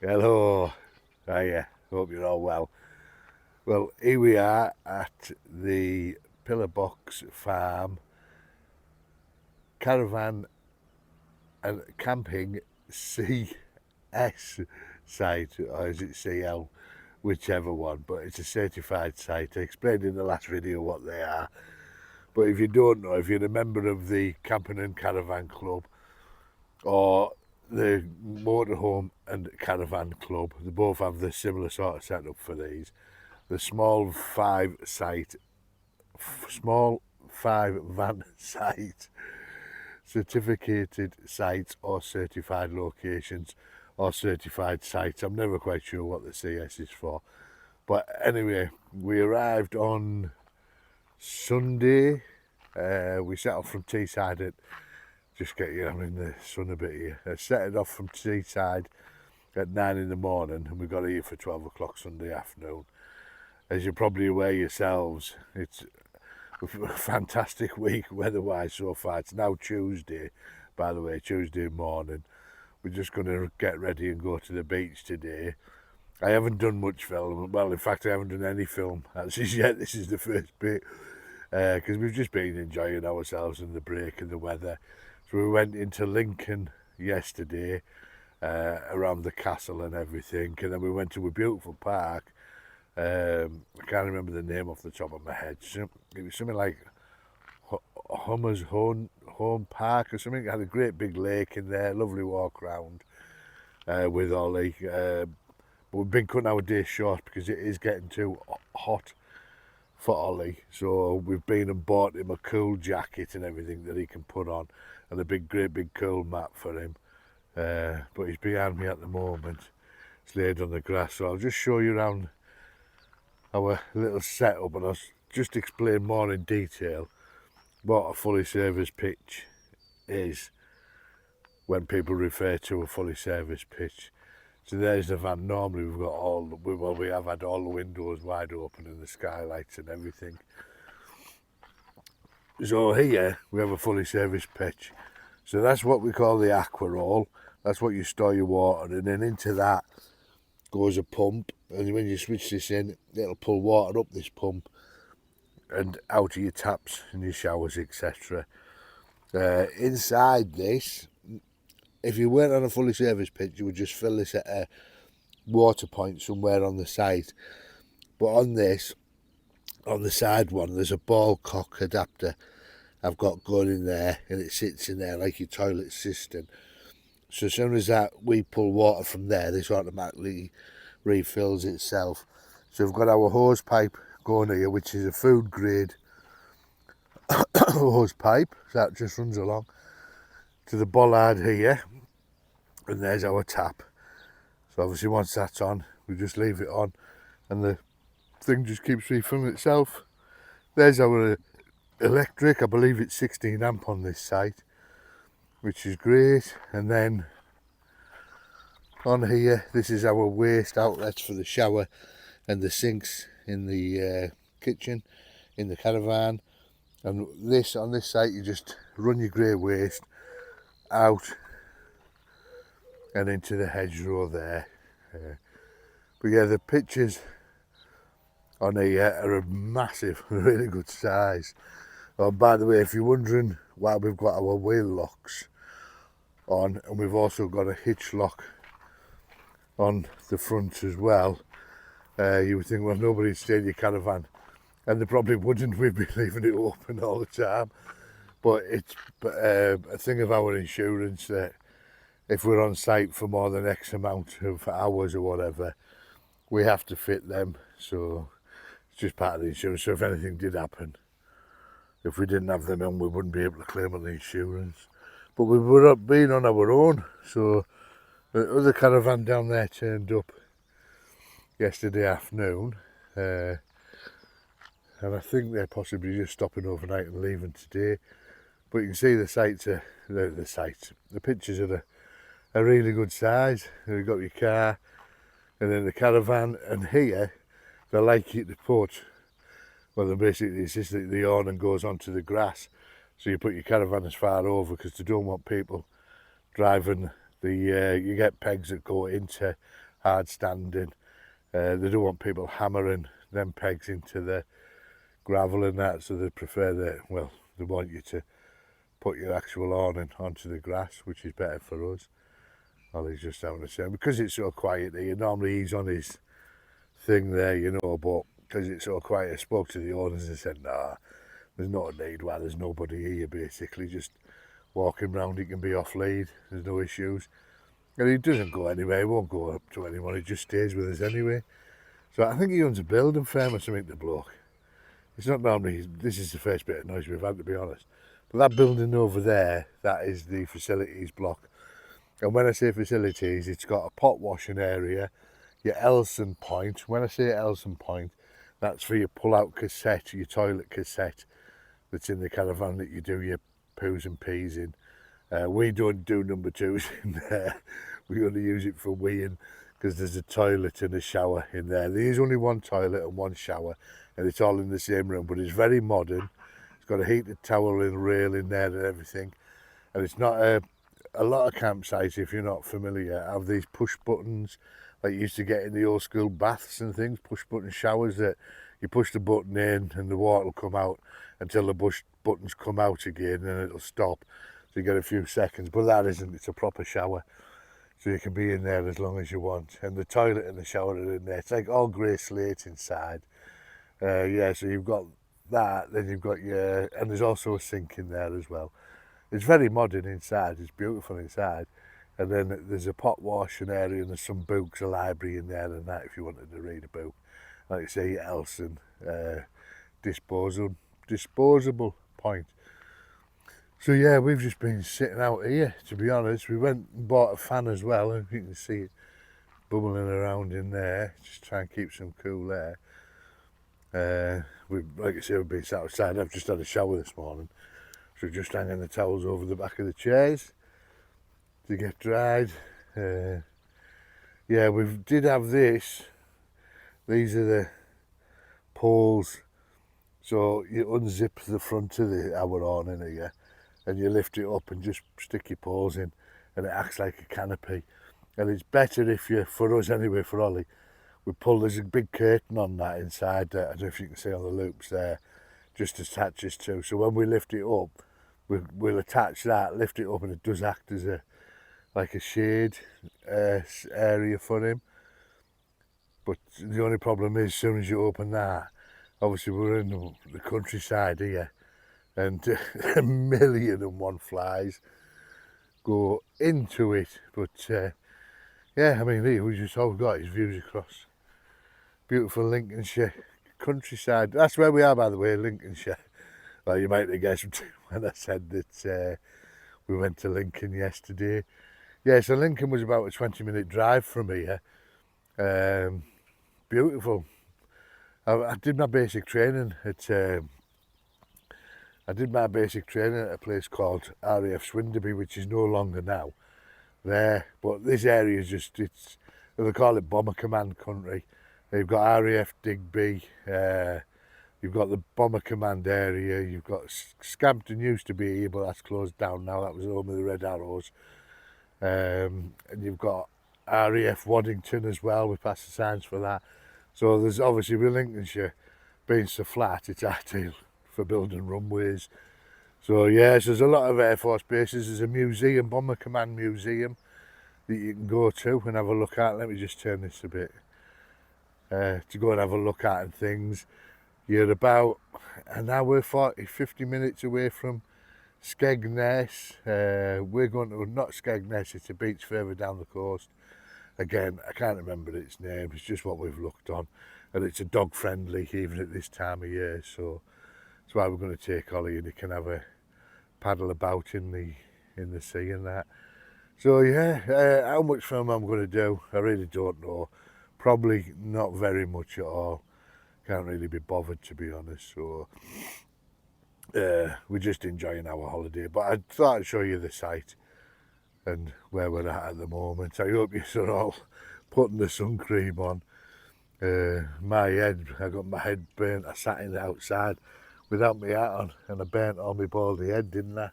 Hello, hiya, hope you're all well. Well, here we are at the Pillar Box Farm Caravan and Camping CS site, or is it CL, whichever one, but it's a certified site. I explained in the last video what they are, but if you don't know, if you're a member of the Camping and Caravan Club or the Motorhome and Caravan Club, they both have the similar sort of setup for these. The small five van site, certificated sites or certified locations or certified sites. I'm never quite sure what the CS is for. But anyway, we arrived on Sunday. We set off from Teesside at just get you, I'm in the sun a bit here. I set it off from Teesside at 9 in the morning and we got here for 12 o'clock Sunday afternoon. As you're probably aware yourselves, it's a fantastic week weather-wise so far. It's now Tuesday, by the way, Tuesday morning. We're just going to get ready and go to the beach today. I haven't done much film. Well, in fact, I haven't done any film as yet. This is the first bit because we've just been enjoying ourselves and the break and the weather. So we went into Lincoln yesterday around the castle and everything, and then we went to a beautiful park. I can't remember the name off the top of my head. It was something like Hummer's Home Park or something. It had a great big lake in there, lovely walk round with Ollie. But we've been cutting our days short because it is getting too hot for Ollie. So we've been and bought him a cool jacket and everything that he can put on, and a great big cool mat for him. But he's behind me at the moment. It's laid on the grass, so I'll just show you around our little setup and I'll just explain more in detail what a fully serviced pitch is when people refer to a fully serviced pitch. So there's the van. Normally we've got we have had all the windows wide open and the skylights and everything. So here we have a fully serviced pitch. So that's what we call the aqua roll. That's what you store your water in, and into that goes a pump, and when you switch this in, it'll pull water up this pump and out of your taps and your showers, etc. Inside this, if you weren't on a fully serviced pitch, you would just fill this at a water point somewhere on the site. But on this, on the side one, there's a ball cock adapter I've got going in there, and it sits in there like your toilet cistern. So as soon as that we pull water from there, this automatically refills itself. So we've got our hose pipe going here, which is a food grade hose pipe. So that just runs along to the bollard here, and there's our tap. So obviously once that's on, we just leave it on and the thing just keeps refilling itself. There's our electric. I believe it's 16 amp on this site, which is great. And then on here, this is our waste outlets for the shower and the sinks in the kitchen, in the caravan. And this, on this site, you just run your grey waste out and into the hedgerow there. But yeah, the pitches on here are a massive, really good size. Oh, by the way, if you're wondering why we've got our wheel locks on, and we've also got a hitch lock on the front as well, you would think, well, nobody'd stay in your caravan, and they probably wouldn't. We'd be leaving it open all the time. But it's a thing of our insurance that if we're on site for more than X amount of hours or whatever, we have to fit them. So it's just part of the insurance. So if anything did happen, if we didn't have them on, we wouldn't be able to claim on the insurance. But we were being on our own, so the other caravan down there turned up yesterday afternoon, and I think they're possibly just stopping overnight and leaving today. But you can see the sites are the pictures are a really good size. You've got your car and then the caravan, and here they like you to put, well, basically it's just the awning goes onto the grass, so you put your caravan as far over because they don't want people driving the you get pegs that go into hard standing. They don't want people hammering them pegs into the gravel and that, so they prefer they want you to put your actual awning onto the grass, which is better for us. Ollie's just having a say, because it's so quiet here, normally he's on his thing there, but because it's so quiet, I spoke to the owners and said, nah, there's no need, why there's nobody here, basically, just walking round, he can be off lead, there's no issues. And he doesn't go anywhere, he won't go up to anyone, he just stays with us anyway. So I think he owns a building firm or something, the bloke. It's not normally, this is the first bit of noise we've had, to be honest. But that building over there, that is the facilities block. And when I say facilities, it's got a pot washing area, your Elson point. When I say Elson point, that's for your pull-out cassette, your toilet cassette that's in the caravan that you do your poos and peas in. We don't do number twos in there. We only use it for weeing because there's a toilet and a shower in there. There is only one toilet and one shower, and it's all in the same room, but it's very modern. It's got a heated towel and rail in there and everything. And it's not a lot of campsites, if you're not familiar, have these push buttons like you used to get in the old school baths and things, push button showers that you push the button in and the water will come out until the push buttons come out again and it'll stop. So you get a few seconds, but that isn't, it's a proper shower. So you can be in there as long as you want. And the toilet and the shower are in there. It's like all grey slate inside. Yeah, so you've got that, then you've got and there's also a sink in there as well. It's very modern inside, it's beautiful inside. And then there's a pot washing area and there's some books, a library in there and that if you wanted to read a book. Like I say, Elson, disposable point. So yeah, we've just been sitting out here, to be honest. We went and bought a fan as well, and you can see it bubbling around in there. Just try and keep some cool there. Like I say, we've been sat outside. I've just had a shower this morning. So just hanging the towels over the back of the chairs to get dried. Yeah, we did have this. These are the poles. So you unzip the front of our awning here and you lift it up and just stick your poles in and it acts like a canopy. And it's better if you, for us anyway, for Ollie, there's a big curtain on that inside there. I don't know if you can see on the loops there, just attaches to. So when we lift it up, we'll attach that, lift it up, and it does act as like a shade area for him. But the only problem is, as soon as you open that, obviously we're in the countryside here, and a million and one flies go into it. But yeah, I mean, we just all got his views across beautiful Lincolnshire countryside. That's where we are, by the way, Lincolnshire. Well, you might have guessed when I said that we went to Lincoln yesterday. Yeah, so Lincoln was about a 20-minute drive from here. Beautiful. I did my basic training at a place called RAF Swinderby, which is no longer now there. But this area is just, they call it Bomber Command country. You've got RAF Digby, you've got the Bomber Command area, you've got Scampton used to be here, but that's closed down now. That was home of the Red Arrows. And you've got RAF Waddington as well. We passed the signs for that. So there's obviously, with Lincolnshire being so flat, it's ideal for building runways. So yes, there's a lot of Air Force bases. There's a museum, Bomber Command Museum, that you can go to and have a look at. Let me just turn this a bit. To go and have a look at and things. You're about an hour, 50 minutes away from Skegness. We're going to, not Skegness, it's a beach further down the coast. Again, I can't remember its name, it's just what we've looked on. And it's a dog friendly even at this time of year, so that's why we're going to take Ollie and he can have a paddle about in the sea and that. So yeah, how much film I'm going to do, I really don't know. Probably not very much at all. Can't really be bothered, to be honest. So we're just enjoying our holiday. But I thought I'd show you the site and where we're at the moment. I hope you're all putting the sun cream on. I got my head burnt. I sat in the outside without my hat on and I burnt all my baldy head, didn't I?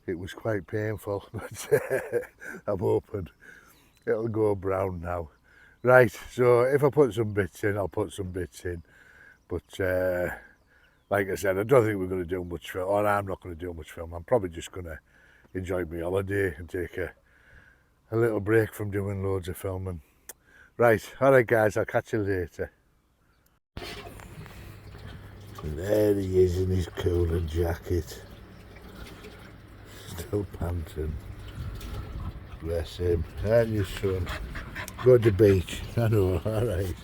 It was quite painful, but I'm hoping it'll go brown now. Right, so if I put some bits in, I'll put some bits in. But like I said, I don't think we're going to do much film, or I'm not going to do much film. I'm probably just going to enjoy my holiday and take a little break from doing loads of filming. Right, alright guys, I'll catch you later. And there he is in his cooler jacket. Still panting. Bless him. And your son. Go to the beach. I know, alright.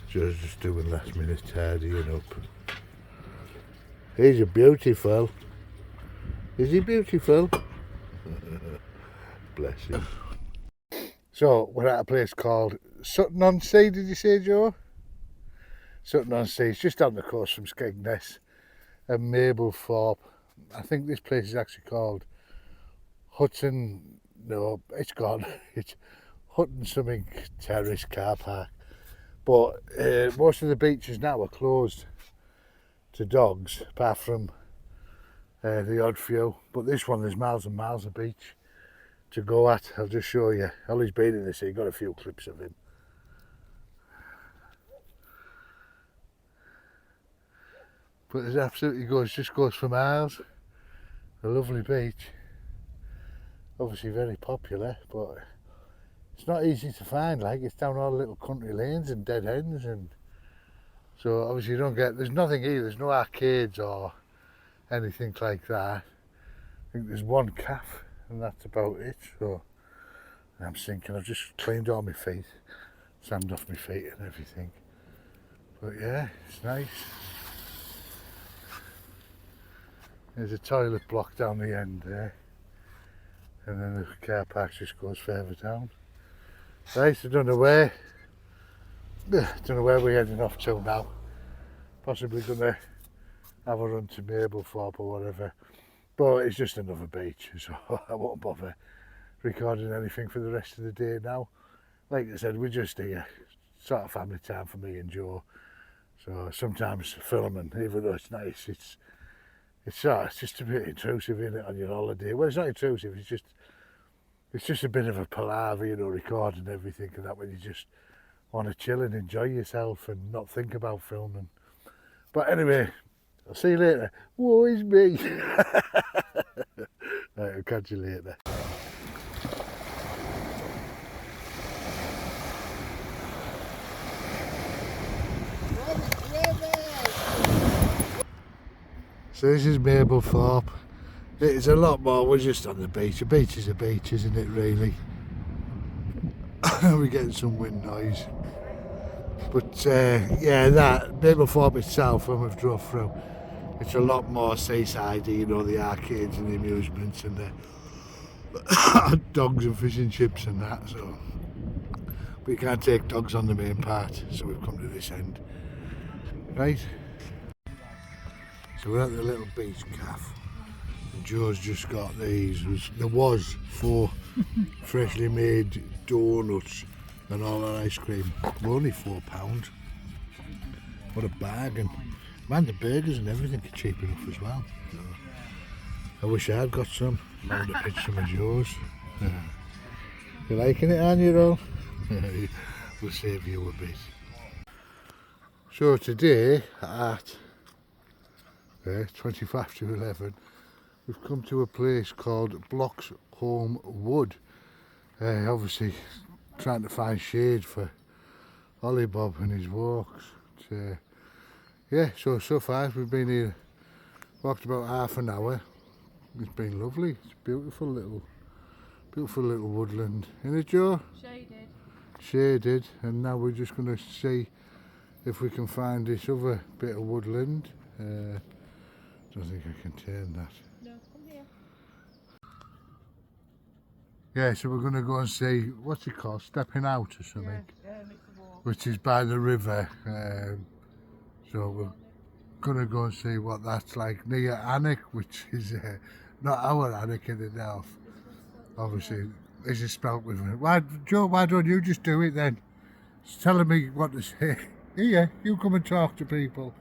Just doing last minute tidying up. He's a beautiful. Is he beautiful? Bless him. So we're at a place called Sutton-on-Sea, did you say, Joe? Sutton-on-Sea, it's just down the coast from Skegness and Mablethorpe. I think this place is actually called Hudson, no, it's gone. It's Hutton something Terrace car park. But most of the beaches now are closed to dogs, apart from the odd few. But this one, there's miles and miles of beach to go at. I'll just show you. Ollie's been in the sea, got a few clips of him. But it absolutely goes, just goes for miles. A lovely beach. Obviously very popular, but it's not easy to find. Like, it's down all little country lanes and dead ends, and so obviously you don't get, there's nothing here, there's no arcades or anything like that. I think there's one cafe and that's about it. So I'm thinking, I've just cleaned all my feet, sanded off my feet and everything. But yeah, it's nice. There's a toilet block down the end there, and then the car park just goes further down. Right, I don't know where we're heading off to now. Possibly gonna have a run to Mablethorpe or whatever. But it's just another beach, so I won't bother recording anything for the rest of the day now. Like I said, we're just here, sort of family time for me and Joe. So sometimes filming, even though it's nice, it's just a bit intrusive, isn't it, on your holiday? Well, it's not intrusive, it's just a bit of a palaver, you know, recording everything and that, when you just want to chill and enjoy yourself and not think about filming. But anyway, I'll see you later. Woe is me. Right, I'll catch you later. So this is Mablethorpe. It is a lot more, we're just on the beach. A beach is a beach, isn't it, really? We're getting some wind noise. But yeah, that Mablethorpe itself, when we've drove through, it's a lot more seaside, you know, the arcades and the amusements and the dogs and fish and chips and that. So we can't take dogs on the main part, so we've come to this end. Right? So we're at the little beach cafe. And Joe's just got these. There was 4 freshly made donuts and all our ice cream. We're only £4. What a bargain. Man, the burgers and everything are cheap enough as well. So I wish I had got some. I would have pitched some of yours. You liking it, aren't you, all? We'll save you a bit. So today at 25 to 11, we've come to a place called Bloxholme Wood. Obviously trying to find shade for Ollie Bob and his walks. Yeah, so far we've been here, walked about half an hour. It's been lovely. It's a beautiful little woodland, isn't it, Joe? Shaded, and now we're just going to see if we can find this other bit of woodland. Don't think I can turn that. No, come here. Yeah, so we're going to go and see, what's it called, Stepping Out or something, which is by the river. So we're going to go and see what that's like near Alnwick, which is not our Alnwick in the north. Obviously, this is spelt with it. Joe, why don't you just do it then? It's telling me what to say. Here, you come and talk to people.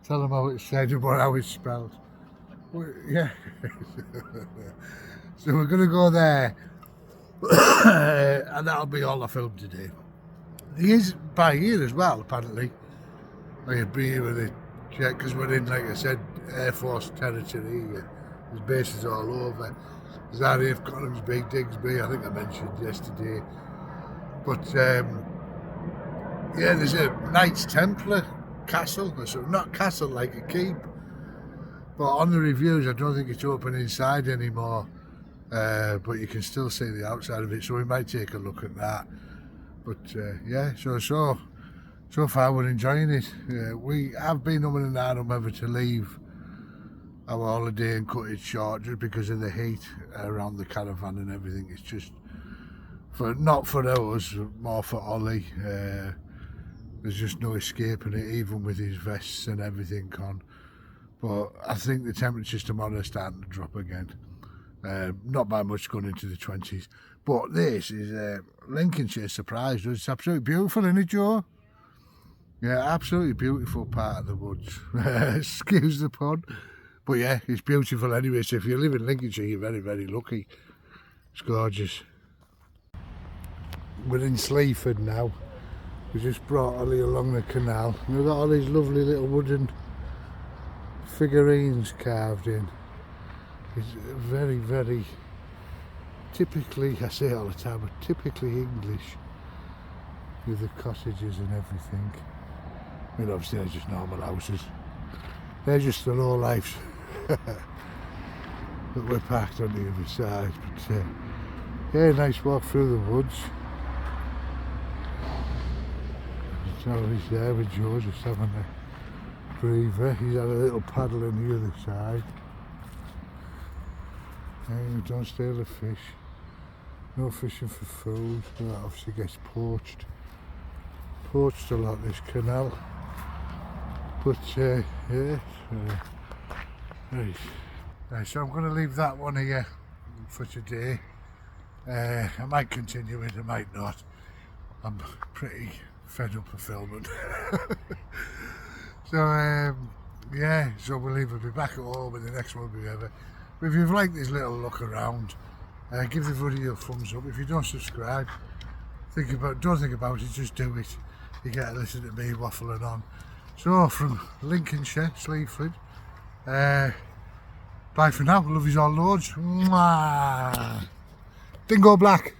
Tell them how it's said and how it's spelled. Well, yeah. So we're going to go there And that'll be all I filmed today. He is by here as well, apparently. I'd be here with it, because we're in, like I said, Air Force territory. There's bases all over. There's RAF Coningsby, Digsby, I think I mentioned yesterday. But yeah, there's a Knights Templar castle, so not castle like a keep. But on the reviews, I don't think it's open inside anymore. But you can still see the outside of it, so we might take a look at that. But yeah, so far we're enjoying it. We have been umming and ahhing whether to leave our holiday and cut it short just because of the heat around the caravan and everything. It's just not for us, more for Ollie. There's just no escaping it, even with his vests and everything on. But I think the temperatures tomorrow are starting to drop again. Not by much, going into the 20s. But this is Lincolnshire surprised us. It's absolutely beautiful, isn't it, Joe? Yeah, absolutely beautiful part of the woods. Excuse the pun. But yeah, it's beautiful anyway. So if you live in Lincolnshire, you're very, very lucky. It's gorgeous. We're in Sleaford now. We just brought Ollie along the canal. We've got all these lovely little wooden figurines carved in. It's very, very typically, I say it all the time, but typically English with the cottages and everything. I mean, obviously they're just normal houses. They're just the low lives that we're parked on the other side. But yeah, nice walk through the woods. Charlie's there with George, just having a breather. He's had a little paddle on the other side. And don't steal the fish. No fishing for food. That obviously gets poached. Poached a lot, this canal. But yeah, right. So I'm going to leave that one here for today. I might continue it, I might not. I'm pretty fed up of filming. So yeah, so we'll either be back at home and the next one will be ever. If you've liked this little look around, give the video a thumbs up. If you don't subscribe, don't think about it, just do it. You get to listen to me waffling on. So from Lincolnshire, Sleaford, bye for now. Love yous all loads. Mwah. Dingo Black.